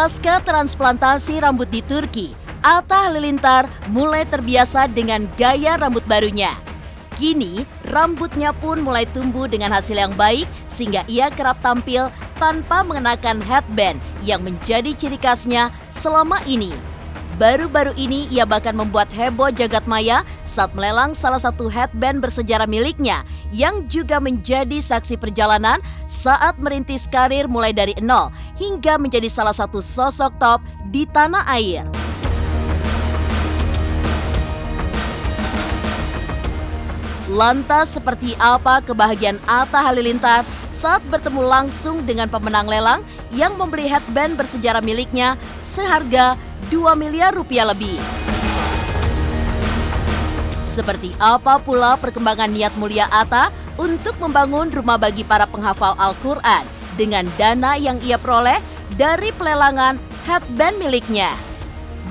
Pasca transplantasi rambut di Turki, Atta Halilintar mulai terbiasa dengan gaya rambut barunya. Kini, rambutnya pun mulai tumbuh dengan hasil yang baik sehingga ia kerap tampil tanpa mengenakan headband yang menjadi ciri khasnya selama ini. Baru-baru ini ia bahkan membuat heboh jagat maya saat melelang salah satu headband bersejarah miliknya yang juga menjadi saksi perjalanan saat merintis karir mulai dari nol hingga menjadi salah satu sosok top di tanah air. Lantas seperti apa kebahagiaan Atta Halilintar saat bertemu langsung dengan pemenang lelang yang membeli headband bersejarah miliknya seharga 2 miliar rupiah lebih. Seperti apa pula perkembangan niat mulia Atta untuk membangun rumah bagi para penghafal Al-Quran dengan dana yang ia peroleh dari pelelangan headband miliknya.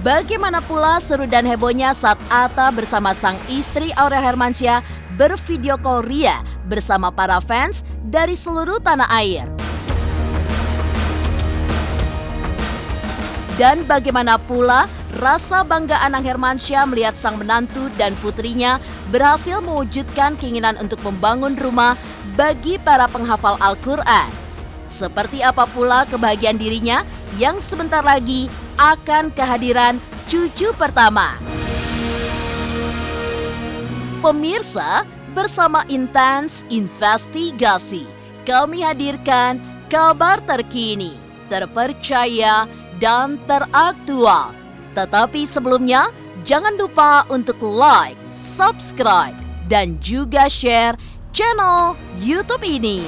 Bagaimana pula seru dan hebohnya saat Atta bersama sang istri Aurel Hermansyah bervideo call ria bersama para fans dari seluruh tanah air. Dan bagaimana pula rasa bangga Anang Hermansyah melihat sang menantu dan putrinya berhasil mewujudkan keinginan untuk membangun rumah bagi para penghafal Al-Quran. Seperti apa pula kebahagiaan dirinya yang sebentar lagi akan kehadiran cucu pertama. Pemirsa, bersama Intens Investigasi, kami hadirkan kabar terkini, terpercaya, dan teraktual. Tetapi sebelumnya, jangan lupa untuk like, subscribe, dan juga share channel YouTube ini.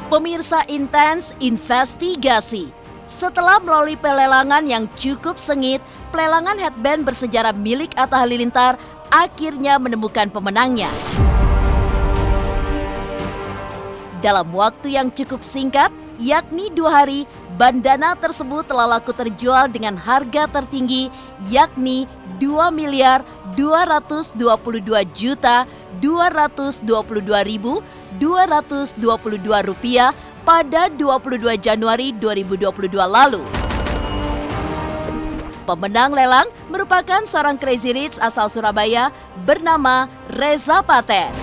Pemirsa Intens Investigasi, setelah melalui pelelangan yang cukup sengit, pelelangan headband bersejarah milik Atta Halilintar akhirnya menemukan pemenangnya. Dalam waktu yang cukup singkat, yakni 2 hari, bandana tersebut telah laku terjual dengan harga tertinggi yakni 2.222.222.222 rupiah pada 22 Januari 2022 lalu. Pemenang lelang merupakan seorang Crazy Rich asal Surabaya bernama Reza Paten.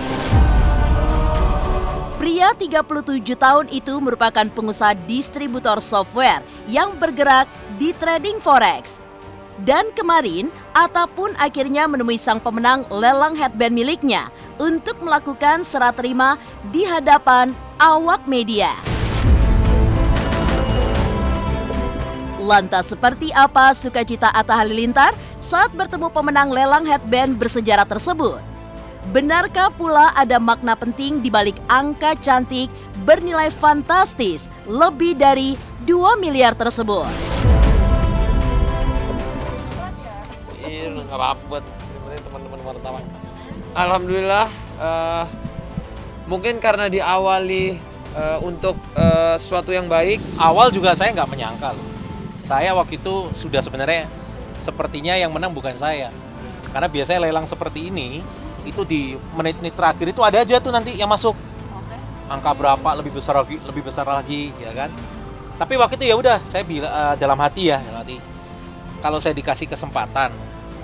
Pria 37 tahun itu merupakan pengusaha distributor software yang bergerak di trading forex. Dan kemarin, Atta pun akhirnya menemui sang pemenang lelang headband miliknya untuk melakukan serah terima di hadapan awak media. Lantas seperti apa sukacita Atta Halilintar saat bertemu pemenang lelang headband bersejarah tersebut? Benarkah pula ada makna penting di balik angka cantik bernilai fantastis lebih dari 2 miliar tersebut? Nggak apa-apa teman-teman wartawan. Alhamdulillah, mungkin karena diawali untuk sesuatu yang baik. Awal juga saya nggak menyangka loh. Saya waktu itu sudah sebenarnya sepertinya yang menang bukan saya. Karena biasanya lelang seperti ini, itu di menit-menit terakhir itu ada aja tuh nanti yang masuk. Angka berapa lebih besar lagi, ya kan? Tapi waktu itu ya udah, saya bilang dalam hati, kalau saya dikasih kesempatan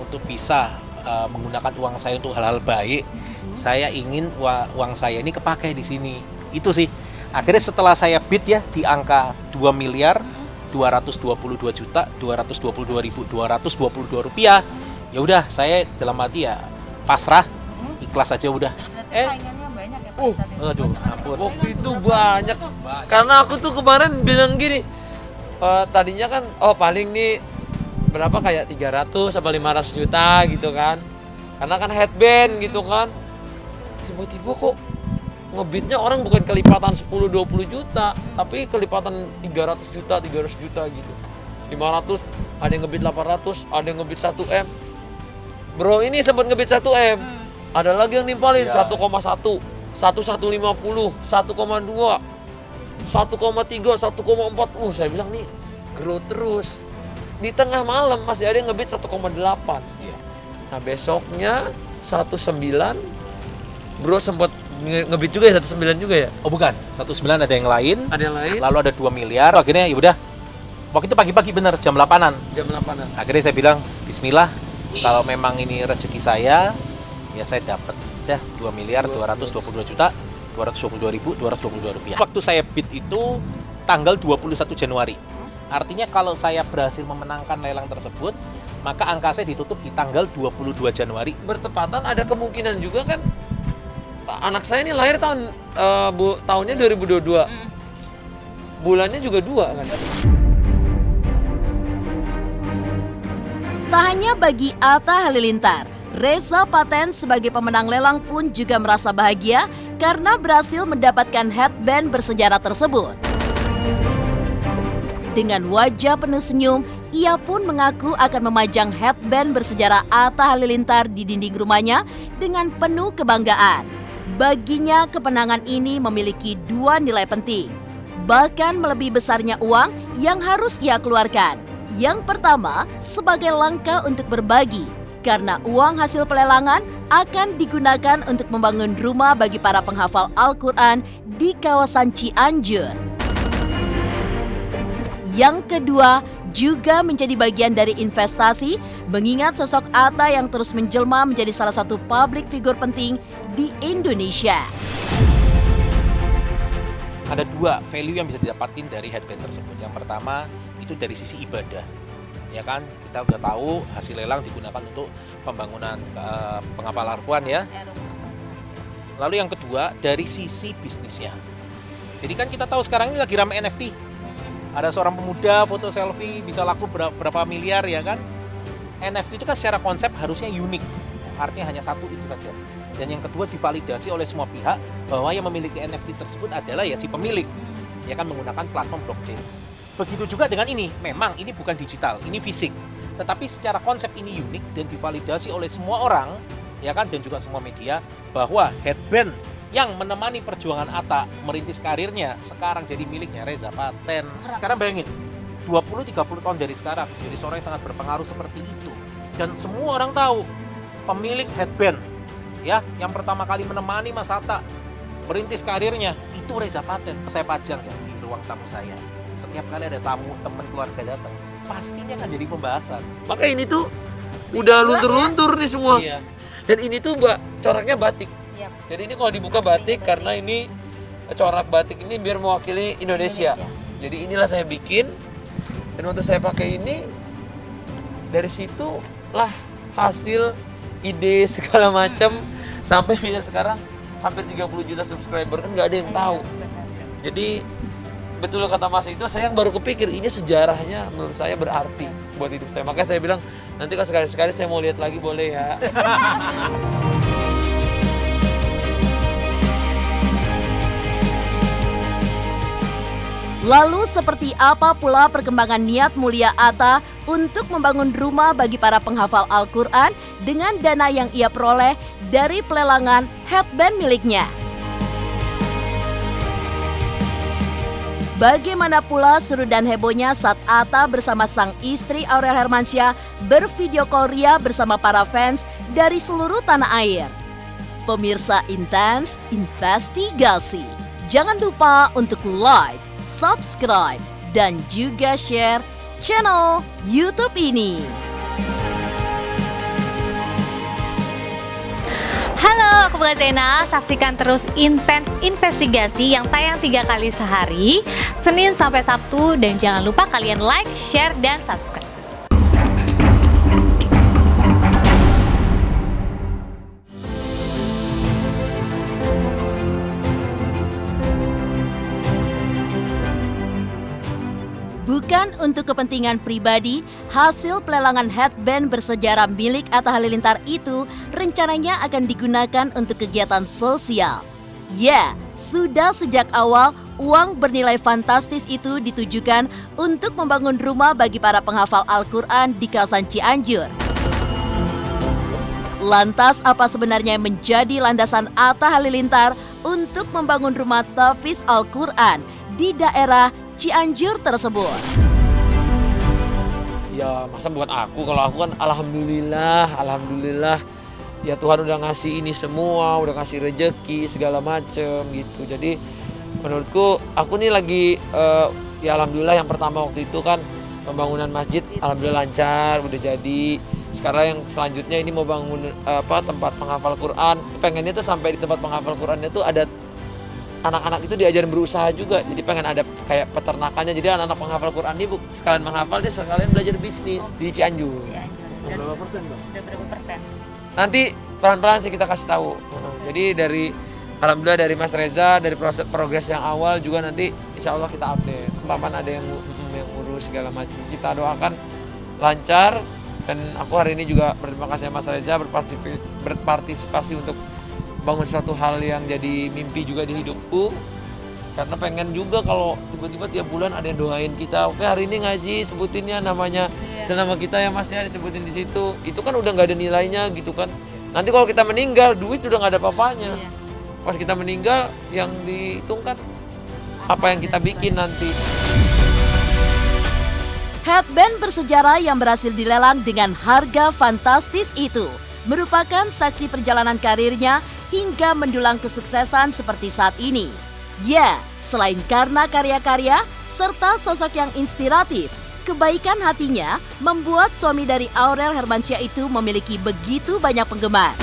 untuk bisa menggunakan uang saya untuk hal-hal baik, saya ingin uang saya ini kepakai di sini. Itu sih. Akhirnya setelah saya bid ya di angka 2 miliar 222.222.222 rupiah, ya udah saya dalam hati ya pasrah, ikhlas aja udah. Saingannya banyak ya Pak saat itu. Aduh, ampun. Waktu itu banyak. Karena aku tuh kemarin bilang gini, tadinya kan paling nih berapa kayak 300 sampai 500 juta gitu kan. Karena kan headband gitu kan. Tiba-tiba kok ngebitnya orang bukan kelipatan 10-20 juta, tapi kelipatan 300 juta gitu. 500, ada yang ngebit 800, ada yang ngebit 1M. Bro ini sempat ngebit 1M. Ada lagi yang nimpalin Ya. 1,1, 1,150, 1,2, 1,3, 1,4. Saya bilang nih grow terus. Di tengah malam masih ada yang ngebit 1,8. Iya. Nah besoknya 1,9. Bro sempat ngebit juga ya 1,9 juga ya? Oh bukan, 19 ada yang lain. Ada yang lain? Lalu ada 2 miliar. Akhirnya ya udah. Waktu itu pagi-pagi bener jam 8-an. Jam 8-an. Akhirnya saya bilang, Bismillah, kalau memang ini rezeki saya, ya saya dapat. Dah 2 miliar 222 juta 222.222 rupiah. Waktu saya bid itu tanggal 21 Januari. Artinya kalau saya berhasil memenangkan lelang tersebut, maka angka saya ditutup di tanggal 22 Januari. Bertepatan ada kemungkinan juga kan anak saya ini lahir tahunnya 2022. Bulannya juga 2 kan. Tak hanya bagi Atta Halilintar, Reza Paten sebagai pemenang lelang pun juga merasa bahagia karena berhasil mendapatkan headband bersejarah tersebut. Dengan wajah penuh senyum, ia pun mengaku akan memajang headband bersejarah Atta Halilintar di dinding rumahnya dengan penuh kebanggaan. Baginya, kemenangan ini memiliki 2 nilai penting, bahkan melebihi besarnya uang yang harus ia keluarkan. Yang pertama, sebagai langkah untuk berbagi, karena uang hasil pelelangan akan digunakan untuk membangun rumah bagi para penghafal Al-Quran di kawasan Cianjur. Yang kedua, juga menjadi bagian dari investasi, mengingat sosok Atta yang terus menjelma menjadi salah satu public figure penting di Indonesia. Ada 2 value yang bisa didapatin dari headband tersebut. Yang pertama, itu dari sisi ibadah. Ya kan, kita udah tahu hasil lelang digunakan untuk pembangunan penghafal Al-Quran ya. Lalu yang kedua, dari sisi bisnisnya. Jadi kan kita tahu sekarang ini lagi ramai NFT. Ada seorang pemuda foto selfie bisa laku berapa miliar ya kan. NFT itu kan secara konsep harusnya unik. Artinya hanya satu itu saja. Dan yang kedua divalidasi oleh semua pihak bahwa yang memiliki NFT tersebut adalah ya si pemilik. Ya kan menggunakan platform blockchain. Begitu juga dengan ini, memang ini bukan digital, ini fisik. Tetapi secara konsep ini unik dan divalidasi oleh semua orang, ya kan, dan juga semua media, bahwa headband yang menemani perjuangan Atta merintis karirnya sekarang jadi miliknya Reza Paten. Sekarang bayangin, 20-30 tahun dari sekarang, jadi seorang yang sangat berpengaruh seperti itu. Dan semua orang tahu, pemilik headband, ya, yang pertama kali menemani Mas Atta merintis karirnya, itu Reza Paten. Saya pajang ya di ruang tamu saya. Setiap kali ada tamu, teman keluarga datang, pastinya akan jadi pembahasan. Maka ini tuh udah luntur-luntur nih semua. Iya. Dan ini tuh coraknya batik. Yap. Jadi ini kalau dibuka batik karena ini corak batik ini biar mewakili Indonesia. Jadi inilah saya bikin. Dan waktu saya pakai ini, dari situ lah hasil ide segala macam sampai bisa sekarang hampir 30 juta subscriber, kan nggak ada yang tahu. Jadi betul kata Mas itu, saya yang baru kepikir ini sejarahnya menurut saya berarti buat hidup saya. Makanya saya bilang nanti kalau sekali-sekali saya mau lihat lagi boleh ya. Lalu seperti apa pula perkembangan niat mulia Atta untuk membangun rumah bagi para penghafal Al-Quran dengan dana yang ia peroleh dari pelelangan headband miliknya? Bagaimana pula seru dan hebohnya saat Atta bersama sang istri Aurel Hermansyah bervideo call ria bersama para fans dari seluruh tanah air. Pemirsa Intens Investigasi, jangan lupa untuk like, subscribe, dan juga share channel YouTube ini. Halo, aku Bunga Zena. Saksikan terus Intens Investigasi yang tayang 3 kali sehari, Senin sampai Sabtu, dan jangan lupa kalian like, share, dan subscribe. Bukan untuk kepentingan pribadi, hasil pelelangan headband bersejarah milik Atta Halilintar itu rencananya akan digunakan untuk kegiatan sosial. Ya, sudah sejak awal uang bernilai fantastis itu ditujukan untuk membangun rumah bagi para penghafal Al-Quran di kawasan Cianjur. Lantas apa sebenarnya yang menjadi landasan Atta Halilintar untuk membangun rumah tahfiz Al-Quran di daerah Cianjur tersebut? Ya masa buat aku, kalau aku kan alhamdulillah ya Tuhan udah ngasih ini semua, udah ngasih rejeki segala macem gitu. Jadi menurutku aku nih lagi ya alhamdulillah yang pertama waktu itu kan pembangunan masjid alhamdulillah lancar, udah jadi. Sekarang yang selanjutnya ini mau bangun tempat penghafal Quran. Pengennya tuh sampai di tempat penghafal Qurannya tuh ada anak-anak itu diajarin berusaha juga. Jadi pengen ada kayak peternakannya. Jadi anak-anak penghafal Quran ini sekalian menghafal, dia sekalian belajar bisnis di Cianjur. Berapa persen, Bang? Sudah berapa persen? Nanti pelan-pelan sih kita kasih tahu. Jadi dari alhamdulillah dari Mas Reza, dari proses progres yang awal juga nanti insya Allah kita update. Paman ada yang ngurus segala macam. Kita doakan lancar, dan aku hari ini juga berterima kasih sama Mas Reza berpartisipasi untuk bangun suatu hal yang jadi mimpi juga di hidupku. Karena pengen juga kalau tiba-tiba tiap bulan ada yang doain kita, oke hari ini ngaji sebutinnya namanya senama kita ya masnya disebutin di situ. Itu kan udah nggak ada nilainya gitu kan. Nanti kalau kita meninggal duit udah nggak ada apa-apanya. Pas kita meninggal yang dihitung kan apa yang kita bikin nanti. Headband bersejarah yang berhasil dilelang dengan harga fantastis itu merupakan saksi perjalanan karirnya hingga mendulang kesuksesan seperti saat ini. Ya, selain karena karya-karya serta sosok yang inspiratif, kebaikan hatinya membuat suami dari Aurel Hermansyah itu memiliki begitu banyak penggemar.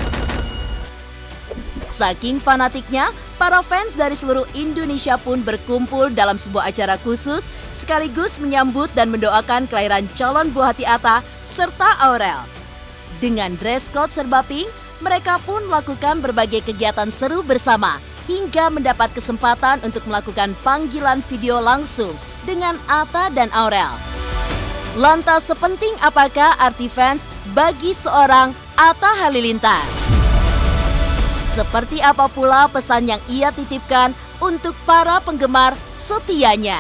Saking fanatiknya, para fans dari seluruh Indonesia pun berkumpul dalam sebuah acara khusus sekaligus menyambut dan mendoakan kelahiran calon buah hati Atta serta Aurel. Dengan dress code serba pink, mereka pun melakukan berbagai kegiatan seru bersama hingga mendapat kesempatan untuk melakukan panggilan video langsung dengan Atta dan Aurel. Lantas sepenting apakah arti fans bagi seorang Atta Halilintar? Seperti apa pula pesan yang ia titipkan untuk para penggemar setianya?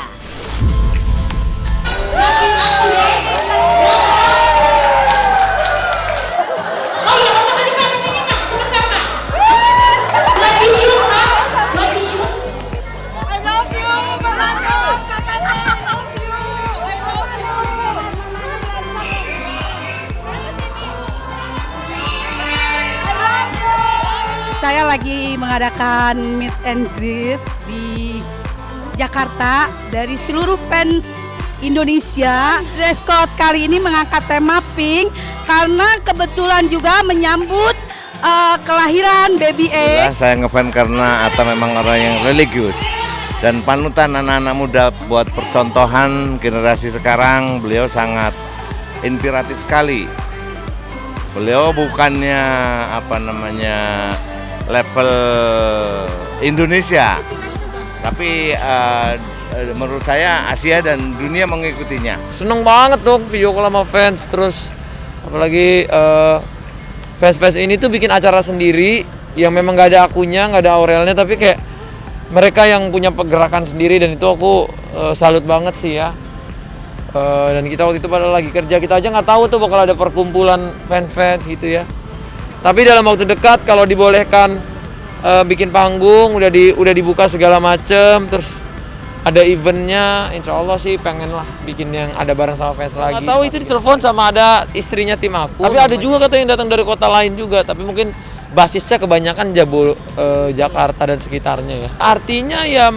Saya lagi mengadakan meet and greet di Jakarta dari seluruh fans Indonesia. Dress code kali ini mengangkat tema pink karena kebetulan juga menyambut kelahiran baby A. Saya ngefans karena Atta memang orang yang religius dan panutan anak-anak muda buat percontohan generasi sekarang. Beliau sangat inspiratif sekali. Beliau bukannya level Indonesia, tapi menurut saya Asia dan dunia mengikutinya. Seneng banget dong video call sama fans, terus apalagi fans-fans ini tuh bikin acara sendiri yang memang gak ada akunya, gak ada Aurelnya, tapi kayak mereka yang punya pergerakan sendiri, dan itu aku salut banget sih ya. Dan kita waktu itu pada lagi kerja, kita aja nggak tahu tuh bakal ada perkumpulan fans-fans gitu ya. Tapi dalam waktu dekat kalau dibolehkan bikin panggung, udah dibuka segala macem, terus ada eventnya, insya Allah sih pengen lah bikin yang ada bareng sama fans lagi. Nggak tahu itu ditelepon sama ada istrinya tim aku. Tapi ada juga katanya yang datang dari kota lain juga, tapi mungkin basisnya kebanyakan Jakarta dan sekitarnya ya. Artinya ya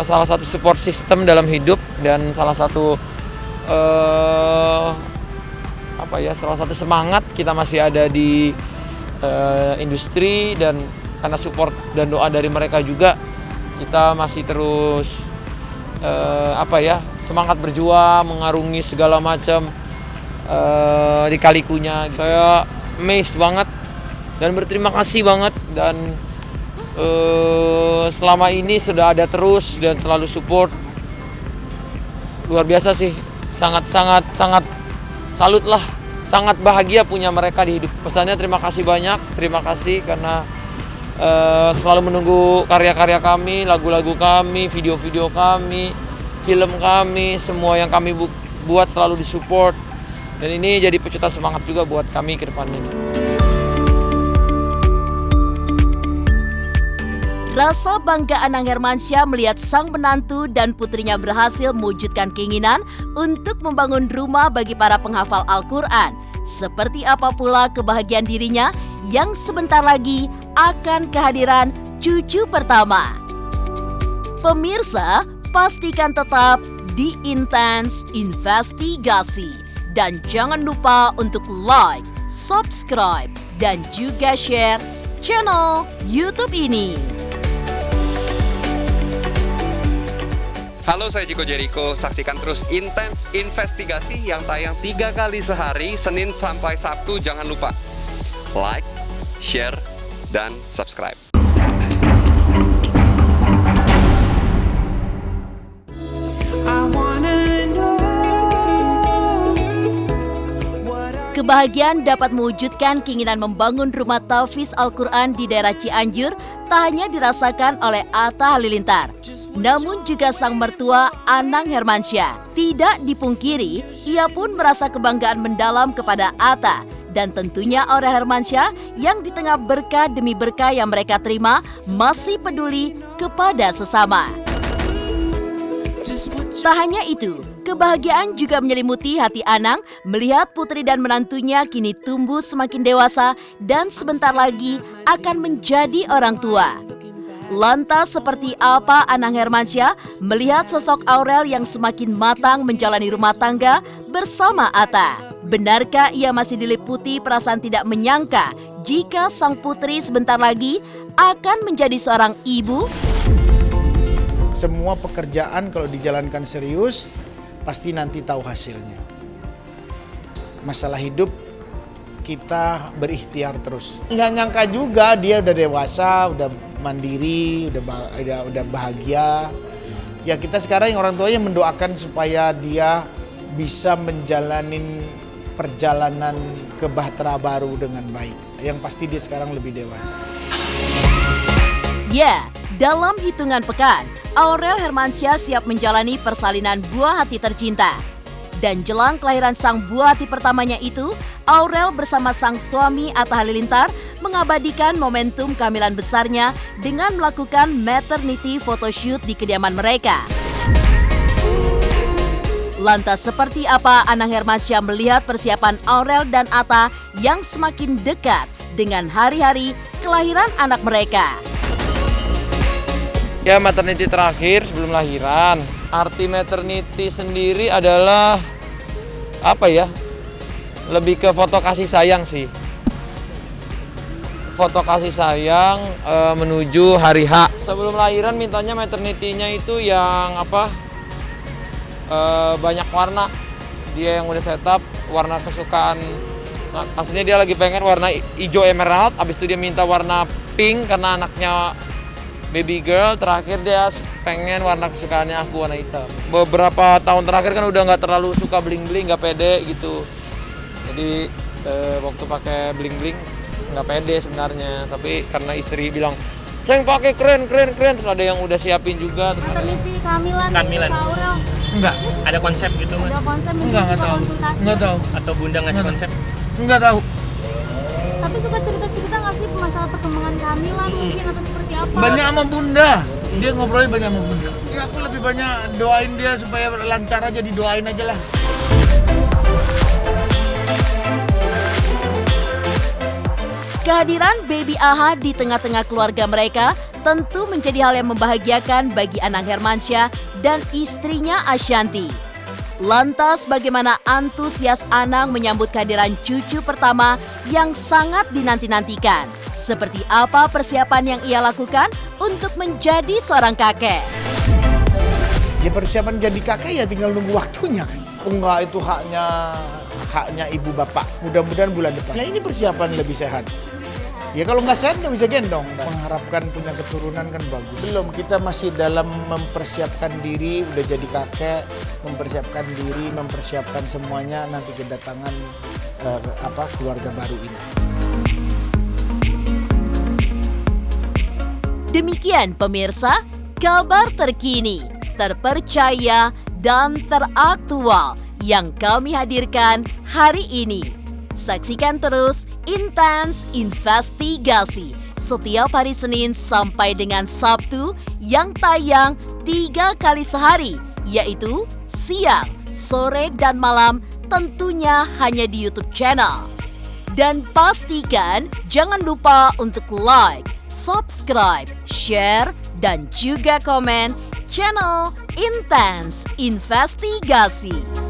salah satu support system dalam hidup, dan salah satu salah satu semangat kita masih ada di industri, dan karena support dan doa dari mereka juga kita masih terus semangat berjuang, mengarungi segala macam lika-likunya. Saya amazed banget dan berterima kasih banget, dan selama ini sudah ada terus dan selalu support. Luar biasa sih, sangat salut lah, sangat bahagia punya mereka di hidup. Pesannya terima kasih banyak, terima kasih karena selalu menunggu karya-karya kami, lagu-lagu kami, video-video kami, film kami, semua yang kami buat selalu disupport. Dan ini jadi pecutan semangat juga buat kami ke depannya. Rasa bangga Anang Hermansyah melihat sang menantu dan putrinya berhasil mewujudkan keinginan untuk membangun rumah bagi para penghafal Al-Quran. Seperti apa pula kebahagiaan dirinya yang sebentar lagi akan kehadiran cucu pertama. Pemirsa, pastikan tetap di Intens Investigasi. Dan jangan lupa untuk like, subscribe, dan juga share channel YouTube ini. Halo, saya Chico Jericho. Saksikan terus Intens Investigasi yang tayang 3 kali sehari, Senin sampai Sabtu. Jangan lupa like, share, dan subscribe. Kebahagiaan dapat mewujudkan keinginan membangun rumah tahfiz Al-Quran di daerah Cianjur tak hanya dirasakan oleh Atta Halilintar, namun juga sang mertua Anang Hermansyah. Tidak dipungkiri, ia pun merasa kebanggaan mendalam kepada Atta dan tentunya Aurel Hermansyah yang di tengah berkah demi berkah yang mereka terima masih peduli kepada sesama. Tak hanya itu, kebahagiaan juga menyelimuti hati Anang melihat putri dan menantunya kini tumbuh semakin dewasa dan sebentar lagi akan menjadi orang tua. Lantas seperti apa Anang Hermansyah melihat sosok Aurel yang semakin matang menjalani rumah tangga bersama Atta? Benarkah ia masih diliputi perasaan tidak menyangka jika sang putri sebentar lagi akan menjadi seorang ibu? Semua pekerjaan kalau dijalankan serius, pasti nanti tahu hasilnya. Masalah hidup, kita berikhtiar terus. Nggak nyangka juga dia udah dewasa, udah mandiri, udah bahagia. Ya kita sekarang yang orang tuanya mendoakan supaya dia bisa menjalani perjalanan ke Bahtera Baru dengan baik. Yang pasti dia sekarang lebih dewasa. Ya, dalam hitungan pekan, Aurel Hermansyah siap menjalani persalinan buah hati tercinta. Dan jelang kelahiran sang buah hati pertamanya itu, Aurel bersama sang suami Atta Halilintar mengabadikan momentum kehamilan besarnya dengan melakukan maternity photoshoot di kediaman mereka. Lantas seperti apa Anang Hermansyah melihat persiapan Aurel dan Atta yang semakin dekat dengan hari-hari kelahiran anak mereka? Ya, maternity terakhir sebelum lahiran. Arti maternity sendiri adalah apa ya? Lebih ke foto kasih sayang sih. Foto kasih sayang menuju hari H. Sebelum lahiran mintanya maternity-nya itu yang apa? Banyak warna. Dia yang udah setup warna kesukaan. Nah, maksudnya dia lagi pengen warna hijau emerald, habis itu dia minta warna pink karena anaknya baby girl. Terakhir dia pengen warna kesukaannya aku, warna hitam. Beberapa tahun terakhir kan udah nggak terlalu suka bling-bling, nggak pede gitu. Jadi waktu pakai bling-bling nggak pede sebenarnya. Tapi karena istri bilang, sayang pakai keren. Terus ada yang udah siapin juga. Maternity kehamilan. Enggak, ada konsep gitu mas? Ada konsep Enggak tahu. Enggak tahu. Atau bunda ngasih konsep? Enggak tahu. Tapi suka cerita-cerita nggak sih masalah perkembangan kehamilan mungkin atau seperti apa? Banyak sama bunda. Dia ngobrolnya banyak sama bunda. Ya aku lebih banyak doain dia supaya lancar aja, didoain aja lah. Kehadiran baby AHA di tengah-tengah keluarga mereka tentu menjadi hal yang membahagiakan bagi Anang Hermansyah dan istrinya Ashanti. Lantas bagaimana antusias Anang menyambut kehadiran cucu pertama yang sangat dinanti-nantikan? Seperti apa persiapan yang ia lakukan untuk menjadi seorang kakek? Ya persiapan jadi kakek ya tinggal nunggu waktunya kan. Enggak, itu haknya ibu bapak. Mudah-mudahan bulan depan. Ya ini persiapan lebih sehat. Ya kalau nggak sehat nggak bisa gendong. Mengharapkan punya keturunan kan bagus. Belum, kita masih dalam mempersiapkan diri, udah jadi kakek, mempersiapkan diri, mempersiapkan semuanya nanti kedatangan keluarga baru ini. Demikian pemirsa, kabar terkini, terpercaya, dan teraktual yang kami hadirkan hari ini. Saksikan terus Intens Investigasi setiap hari Senin sampai dengan Sabtu yang tayang 3 kali sehari, yaitu siang, sore, dan malam, tentunya hanya di YouTube channel. Dan pastikan jangan lupa untuk like, subscribe, share, dan juga komen channel Intens Investigasi.